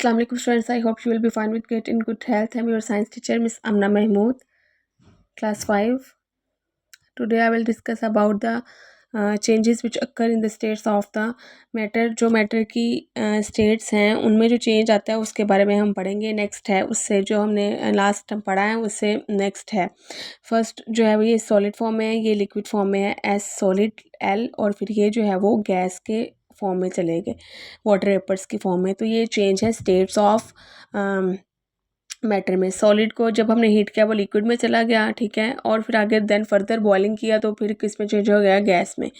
Assalamu alaikum students. I hope you will be fine with great in good health. I'm your science teacher, Miss Amna Mahmood, class 5. Today I will discuss about the changes which occur in the states of the matter. जो matter की states हैं उनमें जो change आता है उसके बारे में हम पढ़ेंगे. नेक्स्ट है उससे जो हमने लास्ट पढ़ा है उससे नेक्स्ट है. फर्स्ट जो है वो ये सॉलिड फॉर्म में है, ये लिक्विड फॉर्म में है एस सॉलिड एल, और फिर ये जो है वो गैस के फॉर्म में चले गए, वाटर वेपर्स की फॉर्म में. तो ये चेंज है स्टेट्स ऑफ मैटर में. सॉलिड को जब हमने हीट किया वो लिक्विड में चला गया, ठीक है, और फिर आगे देन फर्दर बॉइलिंग किया तो फिर किस में चेंज हो गया, गैस में,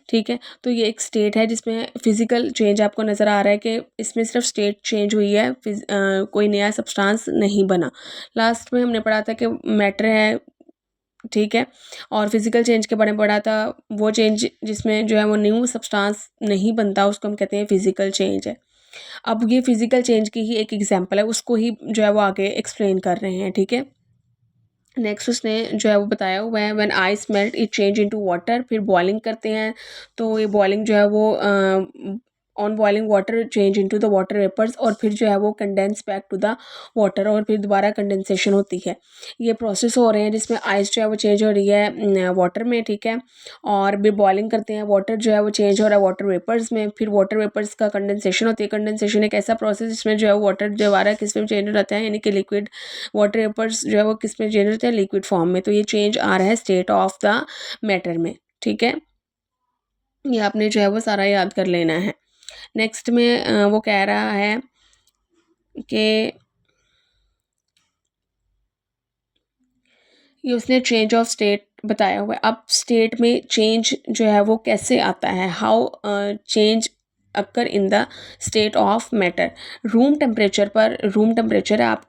ठीक है. तो ये एक स्टेट है जिसमें फिजिकल चेंज आपको नज़र आ रहा है कि इसमें सिर्फ स्टेट चेंज हुई है, कोई नया सब्सटेंस नहीं बना. लास्ट में हमने पढ़ा था कि मैटर है, ठीक है, और फिजिकल चेंज के बारे में पढ़ा था. वो चेंज जिसमें जो है वो न्यू सब्सटेंस नहीं बनता उसको हम कहते हैं फिजिकल चेंज है. अब ये फिजिकल चेंज की ही एक एग्जांपल है, उसको ही जो है वो आगे एक्सप्लेन कर रहे हैं, ठीक है. नेक्स्ट उसने जो है वो बताया हुआ है when ice melt it change into water. फिर बॉइलिंग करते हैं तो ये बॉइलिंग जो है वो on boiling water change into the water vapours, और फिर जो है वो condense back to the water, और फिर दोबारा कंडेंसेशन होती है. ये प्रोसेस हो रहे हैं जिसमें आइस जो है वो चेंज हो रही है वाटर में, ठीक है, और फिर बॉइलिंग करते हैं, वाटर जो है वो चेंज हो रहा है वाटर वेपर्स में, फिर वाटर वेपर्स का कंडेंसेशन होती है. कंडेंसेशन एक ऐसा प्रोसेस जिसमें जो है वाटर दोबारा किस में चेंज हो जाता है, यानी कि लिक्विड वाटर वेपर्स जो है वो किस में चेंज होते हैं, लिक्विड फॉर्म में. तो ये चेंज आ रहा है स्टेट ऑफ द मैटर में, ठीक है. ये आपने जो है वो सारा याद कर लेना है. नेक्स्ट में वो कह रहा है कि ये उसने चेंज ऑफ स्टेट बताया हुआ है. अब स्टेट में चेंज जो है वो कैसे आता है, how change occur in the state of matter. Room temperature पर, रूम टेम्परेचर है, आप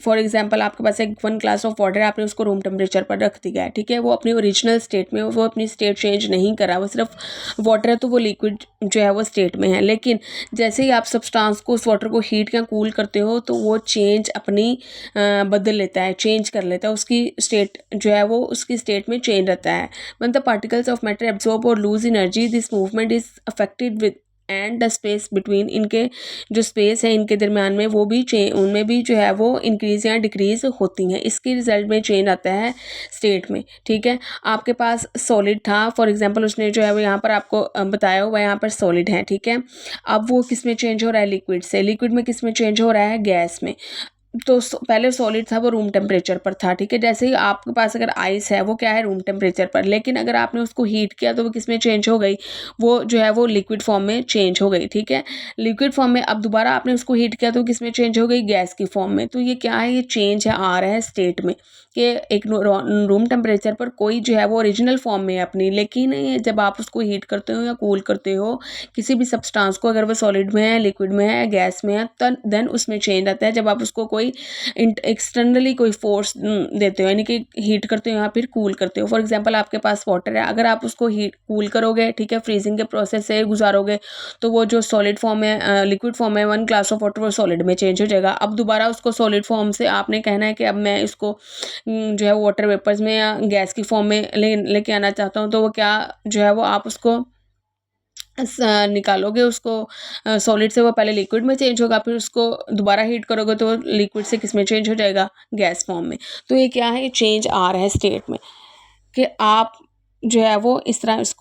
फॉर एग्जांपल आपके पास एक 1 ग्लास ऑफ वाटर है, आपने उसको रूम टेम्परेचर पर रख दिया है, ठीक है, वो अपनी ओरिजिनल स्टेट में, वो अपनी स्टेट चेंज नहीं करा, वो सिर्फ वाटर है तो वो लिक्विड जो है वो स्टेट में है. लेकिन जैसे ही आप सब्सटेंस को, उस वाटर को हीट या कूल करते हो तो वो चेंज अपनी बदल लेता है, चेंज कर लेता है, उसकी स्टेट जो है वो उसकी स्टेट में चेंज रहता है. When the particles of matter absorb और lose energy this movement is affected with and the space between, इनके जो स्पेस है इनके दरमियान में वो भी उनमें भी जो है वो इंक्रीज या डिक्रीज होती हैं. इसके रिजल्ट में चेंज आता है स्टेट में, ठीक है. आपके पास सॉलिड था, फॉर एग्जांपल उसने जो है वो यहाँ पर आपको बताया हुआ, यहाँ पर सॉलिड है, ठीक है. अब वो किस में चेंज हो रहा है, लिक्विड से. लिक्विड में किस में चेंज हो रहा है, गैस में. तो पहले सॉलिड था वो रूम टेम्परेचर पर था, ठीक है. जैसे ही आपके पास अगर आइस है वो क्या है, रूम टेम्परेचर पर, लेकिन अगर आपने उसको हीट किया तो वो किस में चेंज हो गई, वो जो है वो लिक्विड फॉर्म में चेंज हो गई, ठीक है. लिक्विड फॉर्म में अब दोबारा आपने उसको हीट किया तो किस में चेंज हो गई, गैस की फॉर्म में. तो ये क्या है, ये चेंज है, आ रहा है स्टेट में, कि एक रूम टेम्परेचर पर कोई जो है वो ओरिजिनल फॉर्म में है अपनी, लेकिन जब आप उसको हीट करते हो या कूल करते हो किसी भी सब्सटेंस को, अगर वो सॉलिड में है, लिक्विड में है, गैस में है, तब देन उसमें चेंज आता है. जब आप उसको कोई एक्सटर्नली कोई फोर्स देते हो, यानी कि हीट करते हो या फिर कूल करते हो. फॉर एग्जांपल आपके पास वाटर है, अगर आप उसको हीट कूल करोगे, ठीक है, फ्रीजिंग के प्रोसेस से गुजारोगे, तो वो जो सॉलिड फॉर्म है, लिक्विड फॉर्म है, 1 ग्लास ऑफ वाटर वो सॉलिड में चेंज हो जाएगा. अब दोबारा उसको सॉलिड फॉर्म से आपने कहना है कि अब मैं इसको जो है वाटर वेपर्स में या गैस की फॉर्म में लेके आना चाहता हूँ. तो वो क्या जो है वो आप उसको निकालोगे, उसको सॉलिड से वो पहले लिक्विड में चेंज होगा, फिर उसको दोबारा हीट करोगे तो लिक्विड से किस में चेंज हो जाएगा, गैस फॉर्म में. तो ये क्या है, ये चेंज आ रहा है स्टेट में, कि आप जो है वो इस तरह इसको